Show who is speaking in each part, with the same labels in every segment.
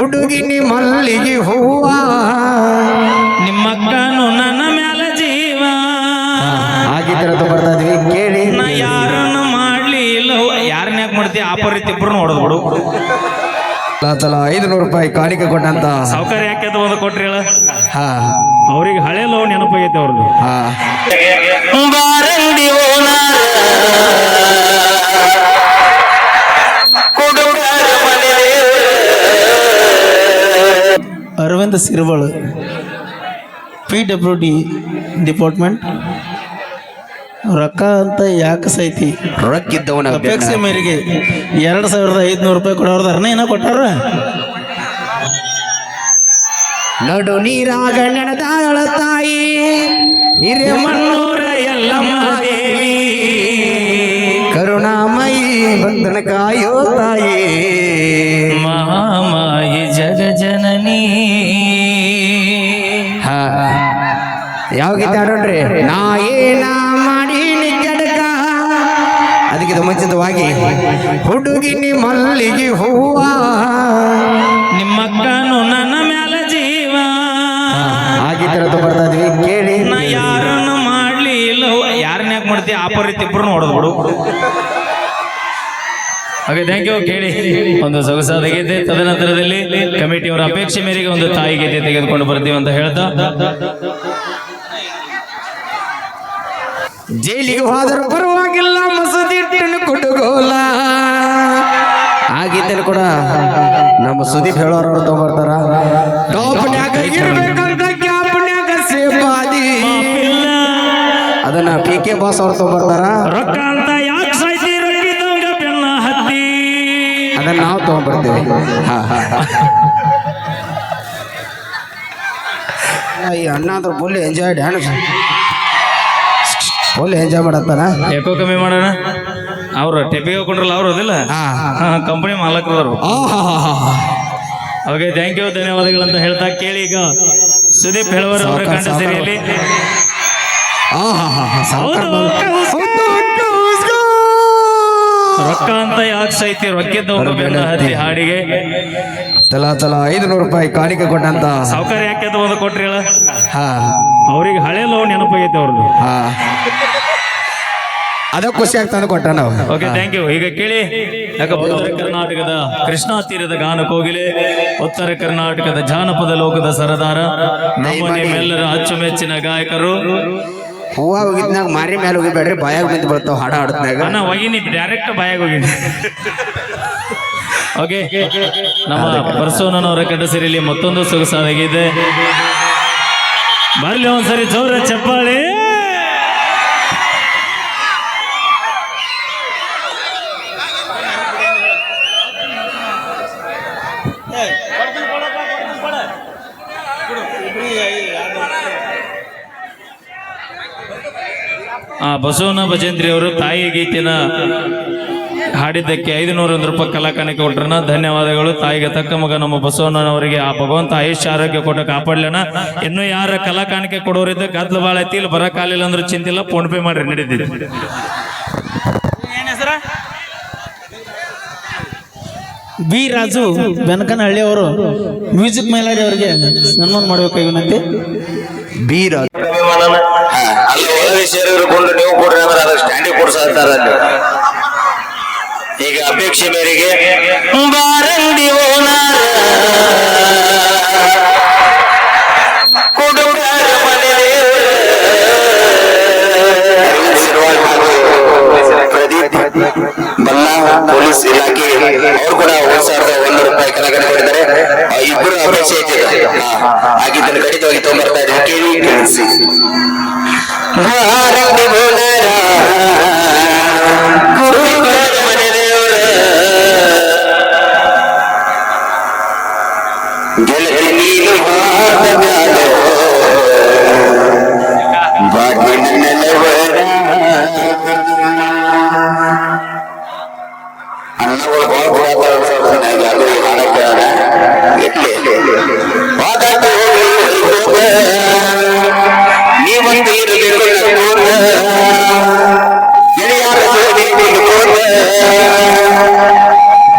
Speaker 1: ಹುಡುಗಿನಿ ಮಲ್ಲಿಗೆ ಹೂವ
Speaker 2: ನಿಮ್ಮಕ್ಕನು ನನ್ನ ಮ್ಯಾಲ ಜೀವ
Speaker 1: ಆಗಿದ್ರದ್ದು ಬರ್ತಾ ಇದ್ವಿ ಕೇಳಿ
Speaker 2: ನಾ ಯಾರನ್ನು ಮಾಡ್ಲಿ ಇಲ್ಲ ಯಾರನ್ನ ಯಾಕೆ ಮಾಡ್ತೀವಿ ಆಪರಿತಿ ಇಬ್ರು ನೋಡೋದು ಬಿಡು
Speaker 1: ತಲ 500 ರೂಪಾಯಿ ಕಾಣಿಕೆ ಕೊಟ್ಟಂತ
Speaker 2: ಸೌಕರ್ಯ ಯಾಕೆ ಒಂದು ಕೊಟ್ರಿ ಹೇಳ
Speaker 1: ಹಾ
Speaker 2: ಅವ್ರಿಗೆ ಹಳೆ ಲವ್ ನೆನಪಾಗೈತೆ ಅವ್ರದ್ದು
Speaker 1: ಹಾ
Speaker 3: ಅರವಿಂದ ಸಿರವಳ PWD ಡಿಪಾರ್ಟ್ಮೆಂಟ್ ರೊಕ್ಕ ಅಂತ ಯಾಕೆ ಸೈತಿ
Speaker 1: ರೊಕ್ಕಿದ್ದವನ
Speaker 3: ಅಪೇಕ್ಷೆ ಮೇರೆಗೆ 2500 ರೂಪಾಯಿ ಕೊಡೋರ್ದ ಅರ್ನ ಏನೋ ಕೊಟ್ಟಾರ
Speaker 1: ನಡು ನೀರಾಗ ನಡೆದಾಳ ತಾಯಿ ಹಿರೇಮಣ್ಣೂರ ಎಲ್ಲಮ್ಮ ದೇವಿ ಕರುಣಾಮಯಿ ಬಂಧನ ಕಾಯೋ ತಾಯಿ
Speaker 2: ಮಹಾಮಾಯಿ ಜಗ ಜನನಿ
Speaker 1: ಹಾ ಯಾವ ಗೀತೆ ಆಡೋಣ್ರಿ ನಾ ಏನ ಮಾಡಿ ಜಡಕ ಅದಕ್ಕೆ ಮುಂಚಿತವಾಗಿ ಹುಡುಗಿನಿ ಮಲ್ಲಿಗೆ ಹೂವ
Speaker 2: ನಿಮ್ಮಕ್ಕನು ನನ್ನ ಮ್ಯಾಲ ಜೀವ
Speaker 1: ಆಗಿದ್ರದ್ದು ಬರ್ತಾ ಇದ್ವಿ ಕೇಳಿ
Speaker 2: ನಾ ಯಾರನ್ನು ಮಾಡ್ಲಿ ಇಲ್ಲ ಯಾರನ್ನ ಯಾಕೆ ಮಾಡ್ತೀವಿ ಆಪರಿತಿ ಇಬ್ರು ನೋಡೋದು ಬಿಡು ಓಕೆ ಥ್ಯಾಂಕ್ ಯು ಕೇಳಿ ಒಂದು ಸೊಗಸಾದ ಗೀತೆ ತದನಂತರದಲ್ಲಿ ಕಮಿಟಿಯವರ ಅಪೇಕ್ಷೆ ಮೇರೆಗೆ ಒಂದು ತಾಯಿ ಗೀತೆ ತೆಗೆದುಕೊಂಡು ಬರ್ತೀವಿ ಅಂತ ಹೇಳ್ತಾ
Speaker 1: ಜೈಲಿಗೆ ಹೋದರೂ ಪರವಾಗಿಲ್ಲ ಮಸದಿಟ್ಟನು ಕುಟುಗೋಲ ಆಗಿದ್ದಲ್ಲಿ ಕೂಡ ನಮ್ಮ ಸುದೀಪ್ ಹೇಳೋರು ತಗೊಂಡ್ಬರ್ತಾರ ಟಾಪ್ನ್ಯಾಗ ಇರ್ಬೇಕಂತ ಕ್ಯಾಪ್ನ್ಯಾಗ ಸೇಪಾದಿ ಅದನ್ನ PK ಬಾಸ್ ಅವ್ರು ತಗೊಂಡ್ಬರ್ತಾರ
Speaker 2: ರೊಕ್ಕ ಅಂತ ಯಾಕೆ ಸಾಯ್ತಿ ರೊಕ್ಕಿದ್ದಂಗ ಬೆನ್ನ ಹತ್ತಿ
Speaker 1: ಅದನ್ನ ನಾವು ತಗೊಂಡ್ಬರ್ತೀವಿ ಈ ಅಣ್ಣ ಅಂದ್ರೆ full enjoy dance full enjoy ಮಾಡತ್ತಾರ
Speaker 2: ಯಾಕೋ ಕಮ್ಮಿ ಮಾಡೋಣ ಅವ್ರು ಟೆಪಿಗೆ ಹೋಗ್ಕೊಂಡ್ರಲ್ಲ ಅವ್ರು ಅದಿಲ್ಲ ಕಂಪನಿ ಮಾಲಕರವರು ಓಕೆ ಥ್ಯಾಂಕ್ ಯು ಧನ್ಯವಾದಗಳಂತ ಹೇಳ್ತಾ ಕೇಳಿ ಈಗ ಸುದೀಪ್ ಹೇಳುವರ್ ಅವರ ಕಂಡ ಸೇರಿಯಲ್ಲಿ ರೊಕ್ಕ ಅಂತ ಯಾಕೆ ಸೈತಿ ರೊಕ್ಕಿದ್ದವನು ಬೆನ್ನ ಹತ್ತಿ ಹಾಡಿಗೆ
Speaker 1: ತಲಾ 500 ರೂಪಾಯಿ ಕಾಣಿಕೆ ಕೊಟ್ಟಂತ
Speaker 2: ಸೌಕರ್ಯ ಯಾಕೆ ಒಂದು ಕೊಟ್ರಿ ಹೇಳ
Speaker 1: ಹಾ
Speaker 2: ಅವ್ರಿಗೆ ಹಳೆ ಲವ್ ನೆನಪಾಗೈತೆ ಅವ್ರದ್ದು
Speaker 1: ಹಾ ಅದ ಖುಷಿ ಆಗ್ತಾನೆ ಕೊಟ್ಟ ನಾವು
Speaker 2: ಓಕೆ ಥ್ಯಾಂಕ್ ಯು ಈಗ ಕೇಳಿ ಉತ್ತರ ಕರ್ನಾಟಕದ ಕೃಷ್ಣಾ ತೀರದ ಗಾನ ಕೋಗಿಲೆ ಉತ್ತರ ಕರ್ನಾಟಕದ ಜಾನಪದ ಲೋಕದ ಸರದಾರ ನಮ್ಮ ನಿಮ್ಮೆಲ್ಲರ ಅಚ್ಚುಮೆಚ್ಚಿನ ಗಾಯಕರು
Speaker 1: ಹೂವ ಹೋಗಿದ್ನಾಗ ಮಾರಿ ಮೇಲೆ ಹೋಗಿಬೇಡ್ರಿ ಬಾಯಾಗ ಬಿದ್ದು ಬರ್ತಾವ ಹಾಡ ಹಾಡತ್ನಾಗ
Speaker 2: ನಾನು ಹೋಗಿನಿ ಡೈರೆಕ್ಟ್ ಬಾಯಾಗ ಹೋಗಿನಿ ಓಕೆ ನಮ್ಮ ಪರಸೋನವರ ಕಂಡ ಸೇರಿಯಲ್ಲಿ ಮತ್ತೊಂದು ಸೊಗಸಾದಾಗಿದೆ ಬರ್ಲಿ ಒಂದ್ಸರಿ ಜೋರ ಚಪ್ಪಾಳೆ ಬಸವನ ಭಜಂತ್ರಿ ಅವರು ತಾಯಿ ಗೀತೆನ ಹಾಡಿದ್ದಕ್ಕೆ 501 ರೂಪಾಯಿ ಕಲಾಕಾಣಿಕೆ ಕೊಟ್ರನ ಧನ್ಯವಾದಗಳು. ತಾಯಿಗೆ ತಕ್ಕ ಮಗ ನಮ್ಮ ಬಸವಣ್ಣನವರಿಗೆ ಆ ಭಗವಂತ ಆಯುಷ್ಯ ಆರೋಗ್ಯ ಕೊಟ್ಟ ಕಾಪಾಡ್ಲನ. ಇನ್ನು ಯಾರ ಕಲಾಕಾಣಿಕೆ ಕೊಡೋರಿದ್ದ ಗದ್ಲು ಬಾಳ ಐತಿ, ಇಲ್ಲಿ ಬರಕಾಲಿಲ್ಲ ಅಂದ್ರೆ ಚಿಂತಿಲ್ಲ, ಫೋನ್ ಪೇ ಮಾಡ್ರಿ ನಡೀತಿದೆ.
Speaker 3: ಬಿ ರಾಜು ಬೆನಕನಹಳ್ಳಿ ಅವರು ಮ್ಯೂಸಿಕ್ ಮೇಲಾಡಿ ಅವರಿಗೆ ಸನ್ಮಾನ ಮಾಡಬೇಕಾಗಿ ವಿನಂತಿ.
Speaker 1: ಬಿ ರಾಜು
Speaker 4: ಸೇರಿಕೊಂಡು ನೀವು ಕೊಡ್ರಿ ಅಂದ್ರೆ ಅದ್ರ ಸ್ಟ್ಯಾಂಡಿಗೆ ಕೊಡ್ಸಾರ. ಈಗ ಅಪೇಕ್ಷೆ ಮೇರೆಗೆ ಬಾರಂಡಿ ಪೊಲೀಸ್ ಇಲಾಖೆ ಅವರು ಕೂಡ 1,100 ರೂಪಾಯಿ ಕಲಾಕಾರಿ ಕೊಟ್ಟಿದ್ದಾರೆ. ಇಬ್ಬರು ಅಪೇಕ್ಷೆ ಐತಿದೆ. ಆಗಿದ್ದನ್ನು ಖಂಡಿತವಾಗಿ ತಗೊಂಡ್ಬರ್ತಾ ಇದ್ದೀವಿ, ಕೇಳಿ ತಿಳಿಸಿ. ಗೆಳತಿ ನೀನು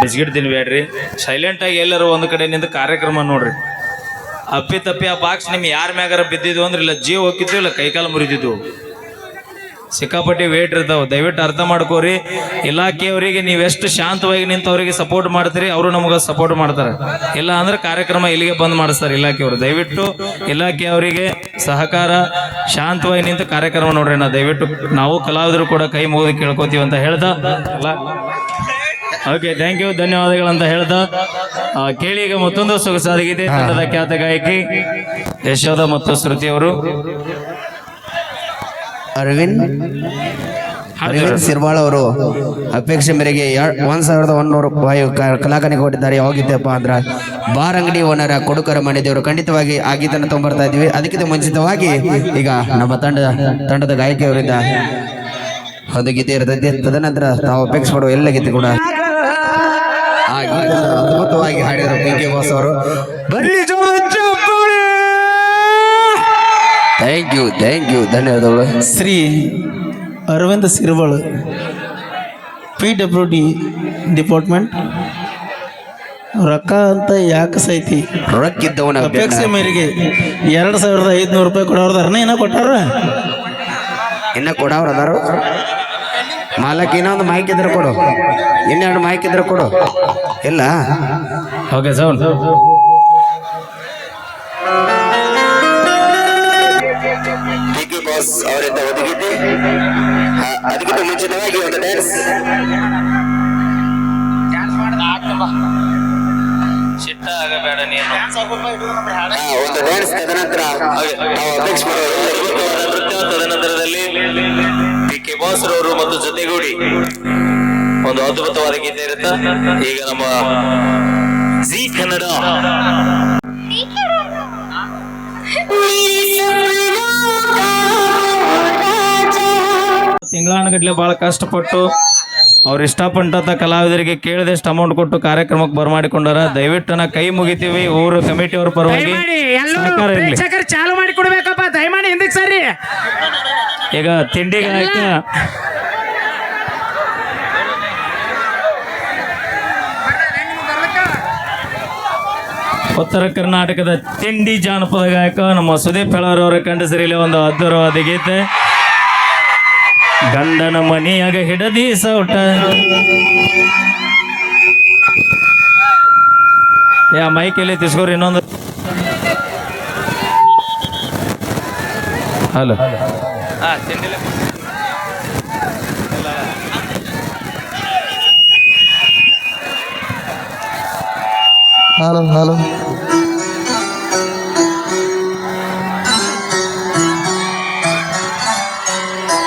Speaker 2: ಬಿಸ್ಕಿಟ್ ಮಾತಾಡ್ತೀನಿ ಬೇಡ್ರಿ, ಸೈಲೆಂಟ್ ಆಗಿ ಎಲ್ಲರೂ ಒಂದು ಕಡೆ ನಿಂತು ಕಾರ್ಯಕ್ರಮ ನೋಡ್ರಿ. ಅಪ್ಪಿ ತಪ್ಪಿ ಆ ಬಾಕ್ಸ್ ನಿಮ್ಗೆ ಯಾರ ಮ್ಯಾಗಾರ ಬಿದ್ದಿದ್ವು ಅಂದ್ರೆ ಇಲ್ಲ ಜೀವ ಹೋಗಿದ್ದು ಇಲ್ಲ ಕೈಕಾಲು ಮುರಿದಿದ್ವು. ಸಿಕ್ಕಾಪಟ್ಟಿ ವೇಟ್ ಇರ್ತಾವೆ. ದಯವಿಟ್ಟು ಅರ್ಥ ಮಾಡ್ಕೋರಿ. ಇಲಾಖೆಯವರಿಗೆ ನೀವೆಷ್ಟು ಶಾಂತವಾಗಿ ನಿಂತವರಿಗೆ ಸಪೋರ್ಟ್ ಮಾಡ್ತೀರಿ, ಅವರು ನಮಗೆ ಸಪೋರ್ಟ್ ಮಾಡ್ತಾರೆ. ಇಲ್ಲ ಅಂದ್ರೆ ಕಾರ್ಯಕ್ರಮ ಇಲ್ಲಿಗೆ ಬಂದ್ ಮಾಡಿಸ್ತಾರೆ ಇಲಾಖೆಯವರು. ದಯವಿಟ್ಟು ಇಲಾಖೆಯವರಿಗೆ ಸಹಕಾರ, ಶಾಂತವಾಗಿ ನಿಂತು ಕಾರ್ಯಕ್ರಮ ನೋಡ್ರಿ. ದಯವಿಟ್ಟು ನಾವು ಕಲಾವಿದರು ಕೂಡ ಕೈ ಮುಗಿದು ಕೇಳ್ಕೊತೀವಿ ಅಂತ ಹೇಳ್ದ. ಓಕೆ, ಥ್ಯಾಂಕ್ ಯು, ಧನ್ಯವಾದಗಳಂತ ಹೇಳ್ದ. ಕೇಳಿ ಈಗ ಮತ್ತೊಂದು ಸೊಗಸಾದ ಗೀತೆ ತಂಡದ ಖ್ಯಾತ ಗಾಯಕಿ ಯಶೋಧ ಮತ್ತು ಶ್ರುತಿ ಅವರು.
Speaker 1: ಅರವಿಂದ್ ಸಿರ್ವಾಳ ಅವರು ಅಪೇಕ್ಷೆ ಮೇರೆಗೆ 1100 ರೂಪಾಯಿ ಕಲಾಕಾನಿಗೆ ಕೊಟ್ಟಿದ್ದಾರೆ. ಯಾವಾಗಿದ್ದಪ್ಪ ಅಂದ್ರ ಬಾರ್ ಅಂಗಡಿ ಓನರ ಕೊಡುಕರ ಮನೆದೇವರು. ಖಂಡಿತವಾಗಿ ಆ ಗೀತನ್ನು ತೊಗೊಂಬರ್ತಾ ಇದ್ವಿ. ಅದಕ್ಕಿಂತ ಮುಂಚಿತವಾಗಿ ಈಗ ನಮ್ಮ ತಂಡದ ಗಾಯಕಿಯವರಿಂದ ಒಂದು ಗೀತೆ ಇರ್ತೈತಿ. ತದನಂತರ ತಾವು ಅಪೇಕ್ಷೆ ಪಡುವ ಎಲ್ಲ ಗೀತೆ ಕೂಡ ಆ ಗೀತ ಅದ್ಭುತವಾಗಿ ಹಾಡಿದರು PK ಬಾಸ್ ಅವರು. ಥ್ಯಾಂಕ್ ಯು ಧನ್ಯವಾದಗಳು.
Speaker 3: Shri Arvind Sirval, PWD department. ರೊಕ್ಕ ಅಂತ ಯಾಕೆ ಸೈತಿ?
Speaker 1: ರೊಕ್ಕಿದ್ದವನ
Speaker 3: ಅಪೇಕ್ಷೆ ಮೇರೆಗೆ 2500 ರೂಪಾಯಿ ಕೊಡೋರ್ದಾರ. ಏನೋ ಕೊಟ್ಟಾರ,
Speaker 1: ಇನ್ನ ಕೊಡವ್ರು ಅದಾರು. ಮಾಲಕ್ ಇನ್ನೊಂದು ಮೈಕ್ ಇದ್ರೆ ಕೊಡು, ಇನ್ನೆರಡು ಮೈಕ್ ಇದ್ರೆ ಕೊಡು. ಇಲ್ಲ
Speaker 2: ಓಕೆ ಸೌಂಡ್.
Speaker 4: PK ಬಾಸ್ ಅವರಿಂದ ಒದಗಿದ್ದೆ. ಅದಕ್ಕಿಂತ ಮುಂಚಿತವಾಗಿ ಒಂದು ಡ್ಯಾನ್ಸ್.
Speaker 2: ಚಿಟ್ಟ ಆಗಬೇಡ ನೀನು.
Speaker 4: ಒಂದು ಡ್ಯಾನ್ಸ್. ತದನಂತರ ನಾವು ಅಪೇಕ್ಷೆ
Speaker 2: ನೃತ್ಯ. ತದನಂತರದಲ್ಲಿ PK ಬಾಸ್ ರವರು ಮತ್ತು ಜೊತೆಗೂಡಿ ಒಂದು ಅದ್ಭುತವಾದ ಗೀತೆ ಇರುತ್ತೆ. ಈಗ ನಮ್ಮ ಜೀ ಕನ್ನಡ ತಿಂಗಳಾನುಗಟ್ಲೆ ಬಹಳ ಕಷ್ಟಪಟ್ಟು ಅವ್ರು ಇಷ್ಟಪಟ್ಟಂತ ಕಲಾವಿದರಿಗೆ ಕೇಳಿದಷ್ಟು ಅಮೌಂಟ್ ಕೊಟ್ಟು ಕಾರ್ಯಕ್ರಮಕ್ಕೆ ಬರಮಾಡಿಕೊಂಡಾರ. ದಯವಿಟ್ಟು ನಾ ಕೈ ಮುಗಿತೀವಿ. ಊರು ಕಮಿಟಿಯವ್ರ ಪರವಾಗಿ ಸಹಕಾರ ಇರ್ಲಿ.
Speaker 5: ಚಾಲು ಮಾಡಿ ಕೊಡ್ಬೇಕಪ್ಪ, ದಯಮಾಡಿ ಹಿಂದಕ್ಕೆ ಸರಿ.
Speaker 2: ಈಗ ತಿಂಡಿ ಗಾಯಕ ಉತ್ತರ ಕರ್ನಾಟಕದ ತಿಂಡಿ ಜಾನಪದ ಗಾಯಕ ನಮ್ಮ ಸುದೀಪ್ ಹೆಳವರವರ ಕಂಡಸರಿಲಿ ಒಂದು ಅದ್ಭುತವಾದ ಗೀತೆ. ಗಂಡನ ಮನೆಯಾಗ ಹಿಡದಿ ಸೌಟ. ಮೈಕಲ್ಲಿ ತಿಸ್ಕೋರಿ ಇನ್ನೊಂದು. Hello,
Speaker 3: hello